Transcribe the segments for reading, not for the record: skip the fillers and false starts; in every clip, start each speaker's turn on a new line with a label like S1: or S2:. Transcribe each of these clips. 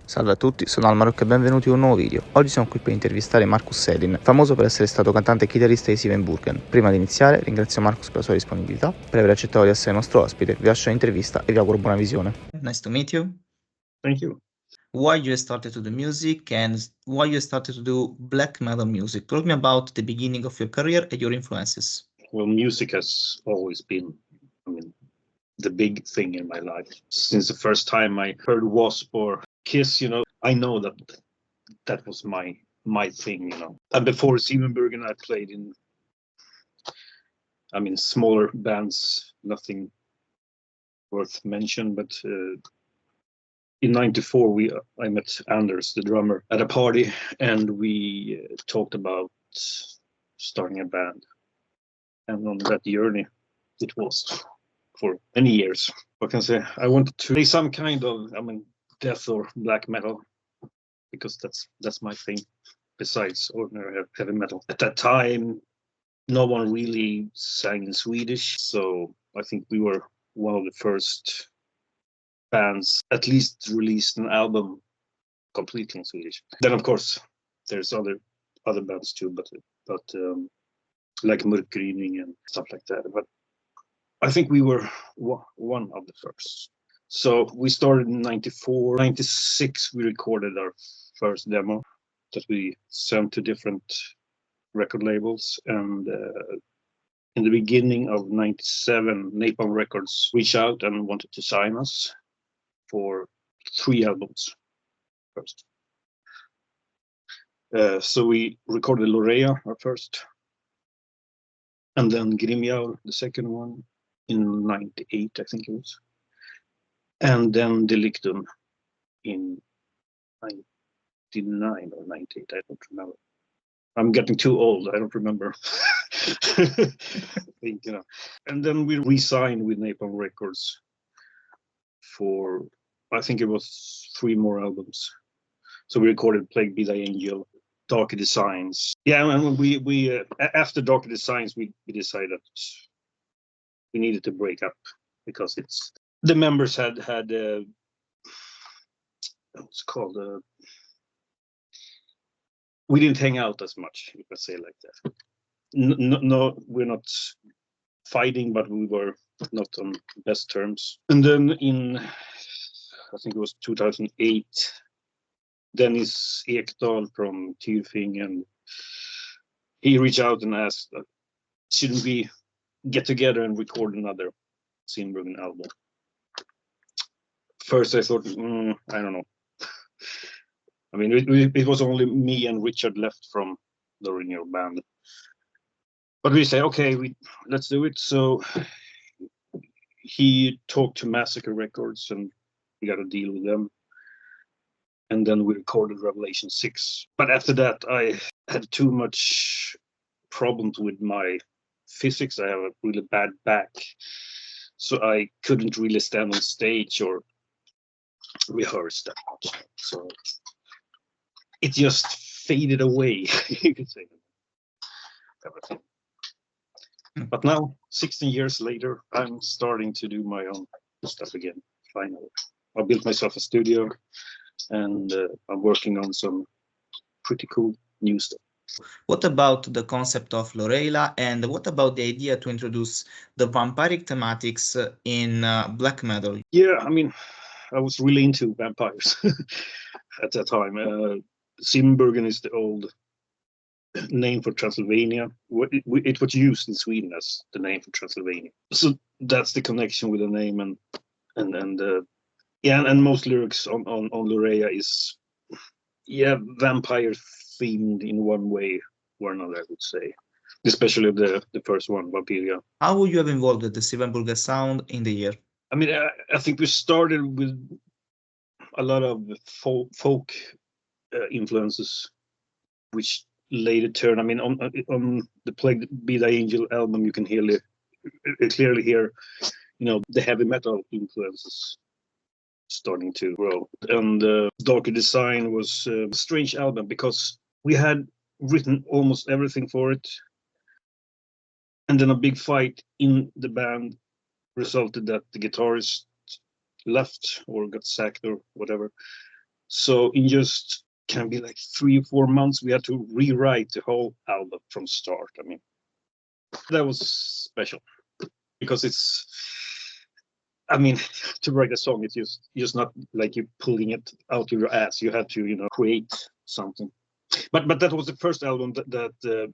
S1: Salve a tutti, sono Almarok e benvenuti in un nuovo video. Oggi siamo qui per intervistare Marcus Ehlin, famoso per essere stato cantante e chitarrista dei Siebenbürgen. Prima di iniziare ringrazio Marcus per la sua disponibilità, per aver accettato di essere nostro ospite, vi lascio l'intervista e vi auguro buona visione. Nice to meet you.
S2: Thank you.
S1: Why you started to do music and why you started to do black metal music? Talk me about the beginning of your career and your influences.
S2: Well, music has always been, the big thing in my life. Since the first time I heard Wasp or Kiss, I know that was my thing, And before Siebenbürgen, I played in, smaller bands, nothing worth mention, but in '94 I met Anders, the drummer, at a party, and we talked about starting a band. And on that journey, it was for many years. What can I say? I wanted to play some kind of, death or black metal, because that's my thing. Besides ordinary heavy metal, at that time, no one really sang in Swedish, so I think we were one of the first bands at least released an album completely in Swedish. Then of course there's other bands too, but like Mörkgryning and stuff like that. But I think we were one of the first. So we started in '94. '96 we recorded our first demo that we sent to different record labels, and in the beginning of '97 Napalm Records reached out and wanted to sign us for 3 albums first. So we recorded Lorea, our first, and then Grimjaur, the second one, in '98, I think it was, and then Delictum in '99 or '98, I don't remember. I'm getting too old, I don't remember. I think, And then we re-signed with Napalm Records for, I think it was 3 more albums. So we recorded Plague Be Thy Angel, Darker Designs. Yeah, and we after Darker Designs, we decided that we needed to break up, because the members had what's called we didn't hang out as much, you could say it like that. No, we're not fighting, but we were not on best terms. And then in, I think it was 2008, Dennis Ekdahl from Tyrfing, and he reached out and asked, shouldn't we get together and record another Siebenbürgen album? First I thought, I don't know. It was only me and Richard left from the original band. But we said, okay, let's do it. So he talked to Massacre Records, and we got a deal with them. And then we recorded Revelation 6. But after that, I had too much problems with my physics. I have a really bad back, so I couldn't really stand on stage or rehearse that much. So it just faded away, you could say. Everything. But now, 16 years later, I'm starting to do my own stuff again, finally. I built myself a studio, and I'm working on some pretty cool new stuff.
S1: What about the concept of Lorela, and what about the idea to introduce the vampiric thematics in black metal?
S2: Yeah, I was really into vampires at that time. Siebenbürgen is the old name for Transylvania. It was used in Sweden as the name for Transylvania. So that's the connection with the name, and most lyrics on Lorea is vampire themed in one way or another, I would say. Especially the first one, Vampiria.
S1: How would you have involved the Siebenbürgen sound in the year?
S2: I think we started with a lot of folk influences, which later turned. On the Plague Be Thy Angel album, you can clearly hear, the heavy metal influences starting to grow. And Darker Design was a strange album, because we had written almost everything for it, and then a big fight in the band resulted that the guitarist left or got sacked or whatever, So in just can be like 3 or 4 months, we had to rewrite the whole album from start. I mean, that was special because it's, I mean, to write a song, it's just not like you pulling it out of your ass. You had to, you know, create something. But that was the first album that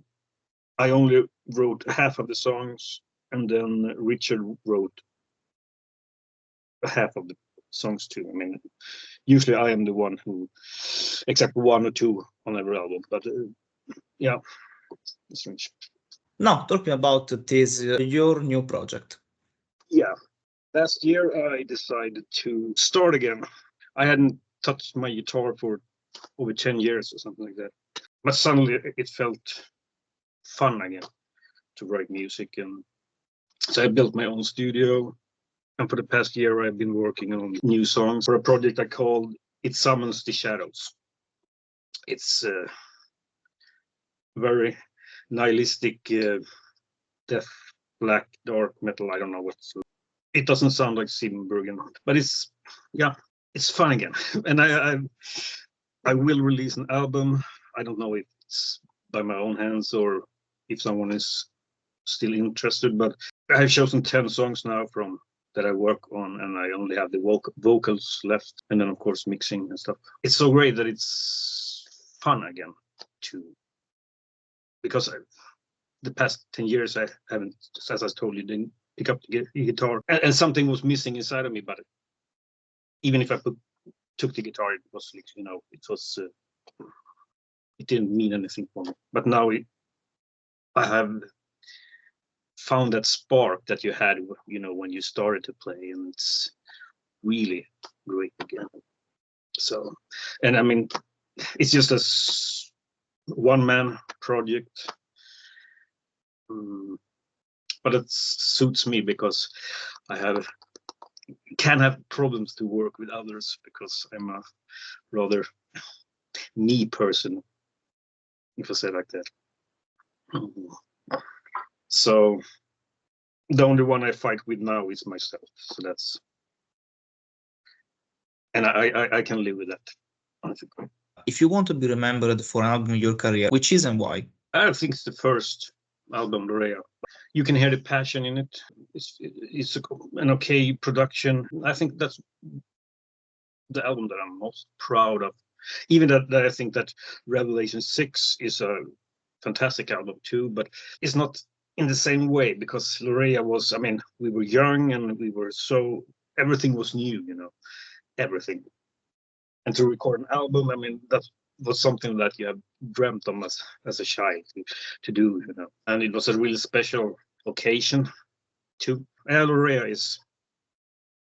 S2: I only wrote half of the songs, and then Richard wrote half of the songs too. I mean, usually I am the one who, except 1 or 2 on every album. But yeah, it's strange.
S1: Now, talking about this, your new project.
S2: Yeah, last year I decided to start again. I hadn't touched my guitar for over 10 years or something like that. But suddenly it felt fun again to write music. And so I built my own studio. And for the past year, I've been working on new songs for a project I called It Summons the Shadows. It's very nihilistic, death, black, dark metal. I don't know what's. It doesn't sound like Siebenbürgen, but it's, yeah, it's fun again. And I will release an album. I don't know if it's by my own hands or if someone is still interested, but I have chosen 10 songs now from that I work on, and I only have the vocals left, and then of course mixing and stuff. It's so great that it's fun again because the past 10 years I haven't, as I told you, didn't pick up the guitar, and something was missing inside of me. But even if I took the guitar, it was like, you know, it didn't mean anything for me. But now I have found that spark that you had, you know, when you started to play, and it's really great again. So, and I mean, it's just a one-man project, but it suits me because I can have problems to work with others because I'm a rather me person, if I say it like that. So the only one I fight with now is myself. So that's, and I can live with that, I think.
S1: If you want to be remembered for an album in your career, which is and why?
S2: I think it's the first album, Lorea. You can hear the passion in it. It's an okay production. I think that's the album that I'm most proud of. Even that I think that Revelation 6 is a fantastic album too, but it's not in the same way because Lorea was, I mean, we were young and we were so, everything was new, you know, everything. And to record an album, I mean, that was something that you have dreamt of as a child to do, you know. And it was a really special occasion too. Lorea is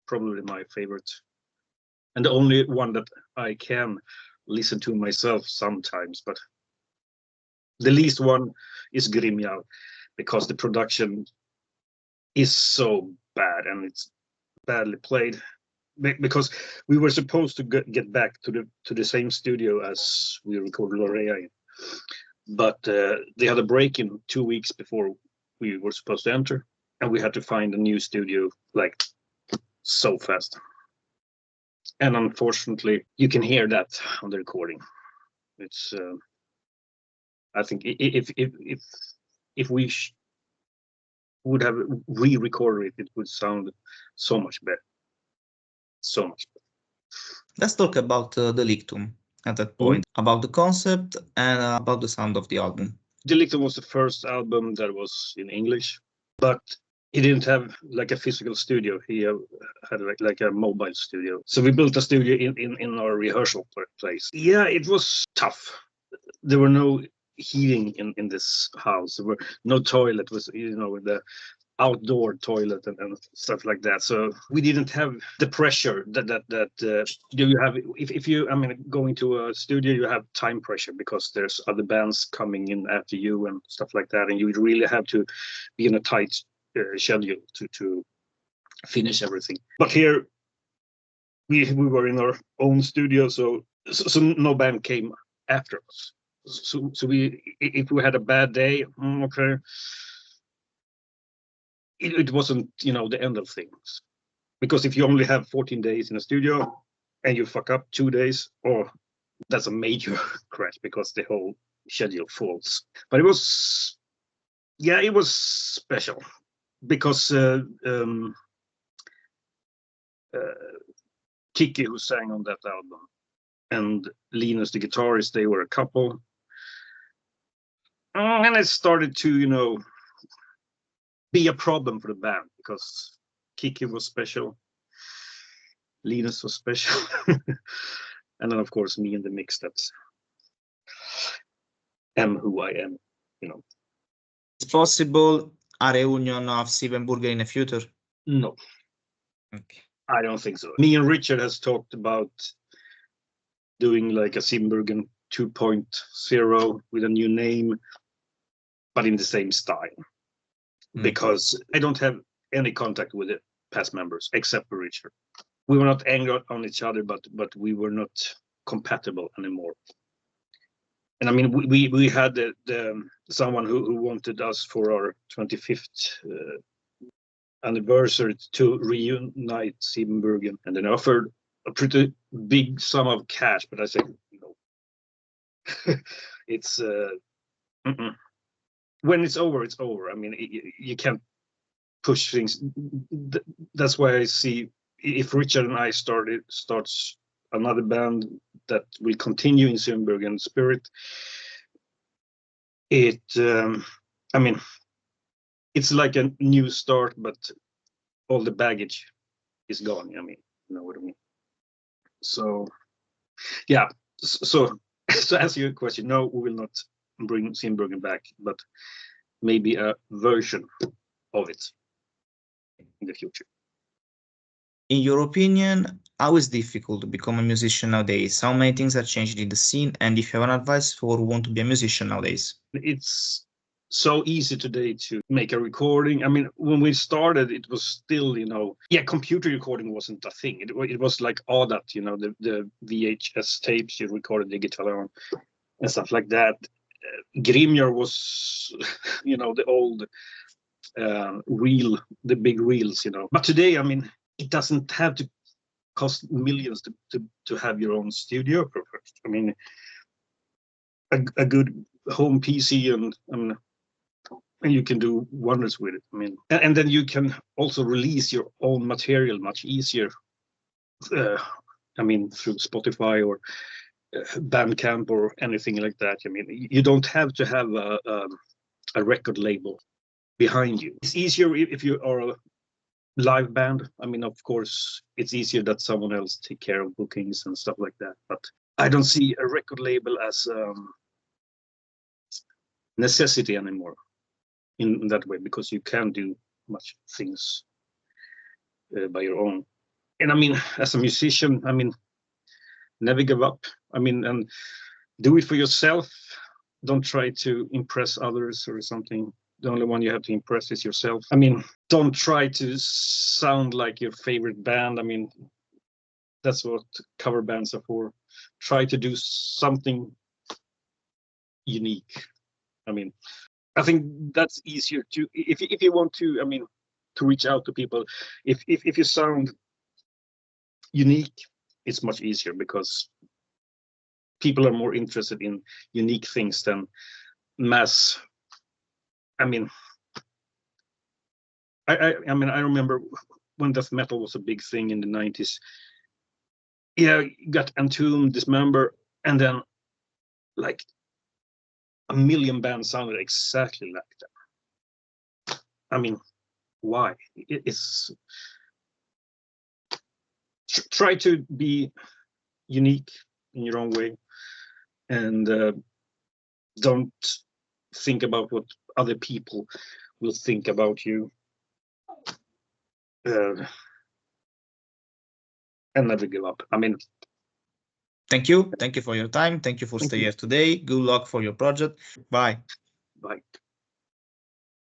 S2: probably my favorite, and the only one that I can listen to myself sometimes. But the least one is Grimja, because the production is so bad and it's badly played. Because we were supposed to get back to the same studio as we recorded Lorea in, but they had a break in 2 weeks before we were supposed to enter, and we had to find a new studio like so fast. And unfortunately, you can hear that on the recording. It's I think if we would have re-recorded it, it would sound so much better. So much better.
S1: Let's talk about Delictum at that point, about the concept and about the sound of the album.
S2: Delictum was the first album that was in English, but he didn't have like a physical studio. He had like a mobile studio. So we built a studio in our rehearsal place. Yeah, it was tough. There were no heating in this house. There were no toilet. It was, you know, the outdoor toilet and stuff like that. So we didn't have the pressure that you have if you, I mean, going to a studio, you have time pressure because there's other bands coming in after you and stuff like that, and you really have to be in a tight schedule to finish everything. But here we were in our own studio, so no band came after us. So we, if we had a bad day, okay, it wasn't, you know, the end of things, because if you only have 14 days in a studio, and you fuck up 2 days, or that's a major crash because the whole schedule falls. But it was, yeah, it was special because Kiki, who sang on that album, and Linus, the guitarist, they were a couple. And it started to, you know, be a problem for the band because Kiki was special, Linus was special, and then of course me in the mix that am who I am, you know.
S1: It's possible a reunion of Siebenbürgen in the future?
S2: No.
S1: Okay.
S2: I don't think so. Me and Richard has talked about doing like a Siebenbürgen 2.0 with a new name, but in the same style. Because I don't have any contact with the past members except for Richard. We were not angry on each other, but we were not compatible anymore. And I mean, we had someone who wanted us for our 25th anniversary to reunite Siebenbürgen, and then offered a pretty big sum of cash, but I said no. It's when it's over, it's over. I mean, you can't push things. That's why I see if Richard and I starts another band that will continue in Siebenbürgen spirit, I mean, it's like a new start, but all the baggage is gone. I mean, you know what I mean? So, yeah. So to answer your question, no, we will not bring Siebenbürgen back, but maybe a version of it in the future.
S1: In your opinion, how is it difficult to become a musician nowadays? How many things are changed in the scene? And if you have an advice for who want to be a musician nowadays?
S2: It's so easy today to make a recording. I mean, when we started, it was still, you know, yeah, computer recording wasn't a thing. It was like all that, you know, the VHS tapes you recorded the guitar on and stuff like that. Grimjar was, you know, the old reel, the big reels, you know. But today, I mean, it doesn't have to cost millions to have your own studio first. I mean, a good home PC and you can do wonders with it. I mean, and then you can also release your own material much easier. I mean, through Spotify or Bandcamp or anything like that. I mean, you don't have to have a record label behind you. It's easier if you are a live band. I mean, of course, it's easier that someone else take care of bookings and stuff like that. But I don't see a record label as necessity anymore in that way, because you can do much things by your own. And I mean, as a musician, I mean, never give up. I mean, and do it for yourself. Don't try to impress others or something. The only one you have to impress is yourself. I mean, don't try to sound like your favorite band. I mean, that's what cover bands are for. Try to do something unique. I mean, I think that's easier to, if you want to, I mean, to reach out to people. If you sound unique, it's much easier because people are more interested in unique things than mass. I mean, I mean, I remember when death metal was a big thing in the 90s. Yeah, you got Entomb, Dismember, and then like a million bands sounded exactly like that. I mean, why? It's try to be unique in your own way, and don't think about what other people will think about you, and never give up. I mean,
S1: thank you for your time. Thank you for staying here today. Good luck for your project. Bye.
S2: Bye.